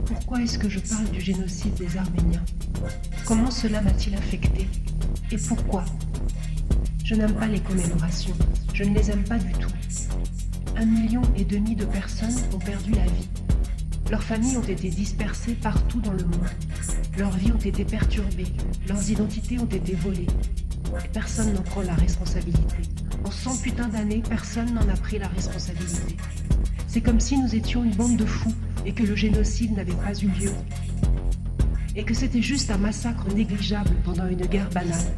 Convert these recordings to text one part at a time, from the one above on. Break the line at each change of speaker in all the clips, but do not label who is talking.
Pourquoi est-ce que je parle du génocide des Arméniens? Comment cela m'a-t-il affecté? Et pourquoi? Je n'aime pas les commémorations, je ne les aime pas du tout. 1,5 million de personnes ont perdu la vie. Leurs familles ont été dispersées partout dans le monde. Leurs vies ont été perturbées, leurs identités ont été volées. Et personne n'en prend la responsabilité. En 100 putains d'années, personne n'en a pris la responsabilité. C'est comme si nous étions une bande de fous et que le génocide n'avait pas eu lieu. Et que c'était juste un massacre négligeable pendant une guerre banale.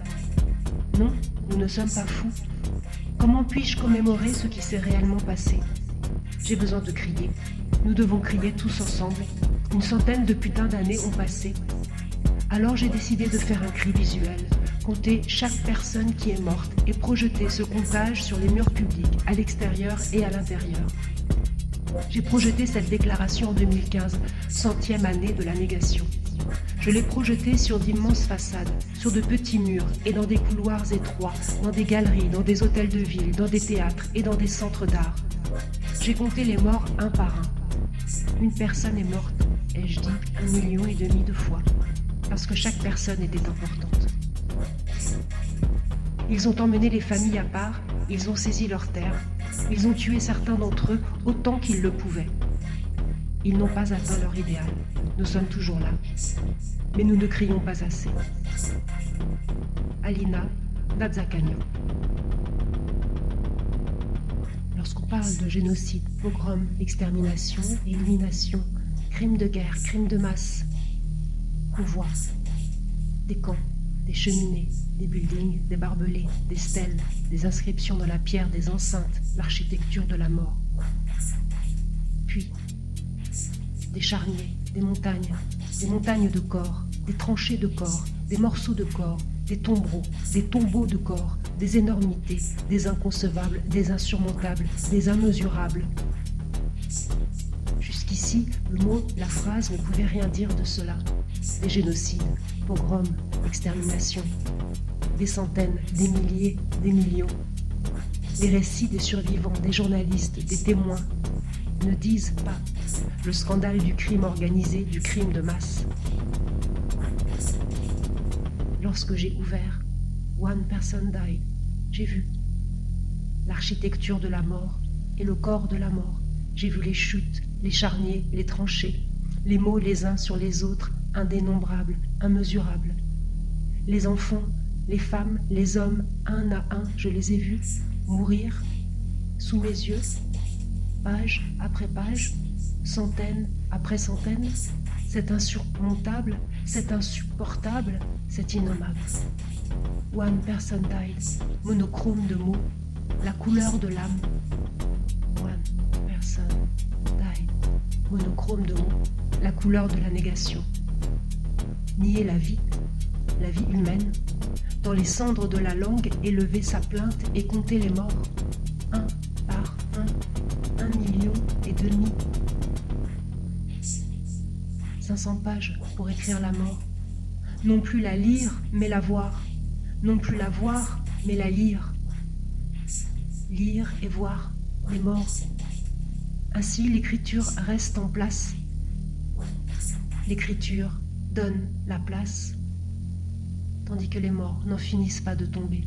Non, nous ne sommes pas fous. Comment puis-je commémorer ce qui s'est réellement passé? J'ai besoin de crier. Nous devons crier tous ensemble. Une centaine de putains d'années ont passé. Alors j'ai décidé de faire un cri visuel, compter chaque personne qui est morte et projeter ce comptage sur les murs publics, à l'extérieur et à l'intérieur. J'ai projeté cette déclaration en 2015, 100e année de la négation. Je l'ai projetée sur d'immenses façades, sur de petits murs et dans des couloirs étroits, dans des galeries, dans des hôtels de ville, dans des théâtres et dans des centres d'art. J'ai compté les morts un par un. Une personne est morte, ai-je dit 1,5 million de fois, parce que chaque personne était importante. Ils ont emmené les familles à part, ils ont saisi leurs terres, ils ont tué certains d'entre eux autant qu'ils le pouvaient. Ils n'ont pas atteint leur idéal, nous sommes toujours là, mais nous ne crions pas assez. Alina Nazacanyan. Lorsqu'on parle de génocide, pogrom, extermination, élimination, crimes de guerre, crimes de masse, on voit des camps, des cheminées, des buildings, des barbelés, des stèles, des inscriptions dans la pierre, des enceintes, l'architecture de la mort. Puis, des charniers, des montagnes de corps, des tranchées de corps, des morceaux de corps, des tombeaux de corps, des énormités, des inconcevables, des insurmontables, des immesurables. Jusqu'ici, le mot, la phrase ne pouvait rien dire de cela. Des génocides, pogroms, exterminations, des centaines, des milliers, des millions. Les récits des survivants, des journalistes, des témoins ne disent pas le scandale du crime organisé, du crime de masse. Lorsque j'ai ouvert One Person Died, j'ai vu l'architecture de la mort et le corps de la mort. J'ai vu les chutes, les charniers, les tranchées, les mots les uns sur les autres, indénombrables, immesurables. Les enfants, les femmes, les hommes, un à un, je les ai vus mourir sous mes yeux, page après page, centaine après centaine. C'est insurmontable, c'est insupportable, c'est innommable. One person died, monochrome de mots, la couleur de l'âme. One person died, monochrome de mots, la couleur de la négation. Nier la vie humaine, dans les cendres de la langue, élever sa plainte et compter les morts, un par un, 1,5 million. 500 pages pour écrire la mort. Non plus la lire, mais la voir. Non plus la voir, mais la lire. Lire et voir les morts. Ainsi, l'écriture reste en place. L'écriture donne la place, tandis que les morts n'en finissent pas de tomber.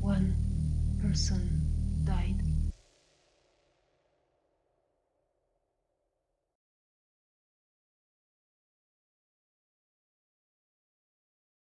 One person died.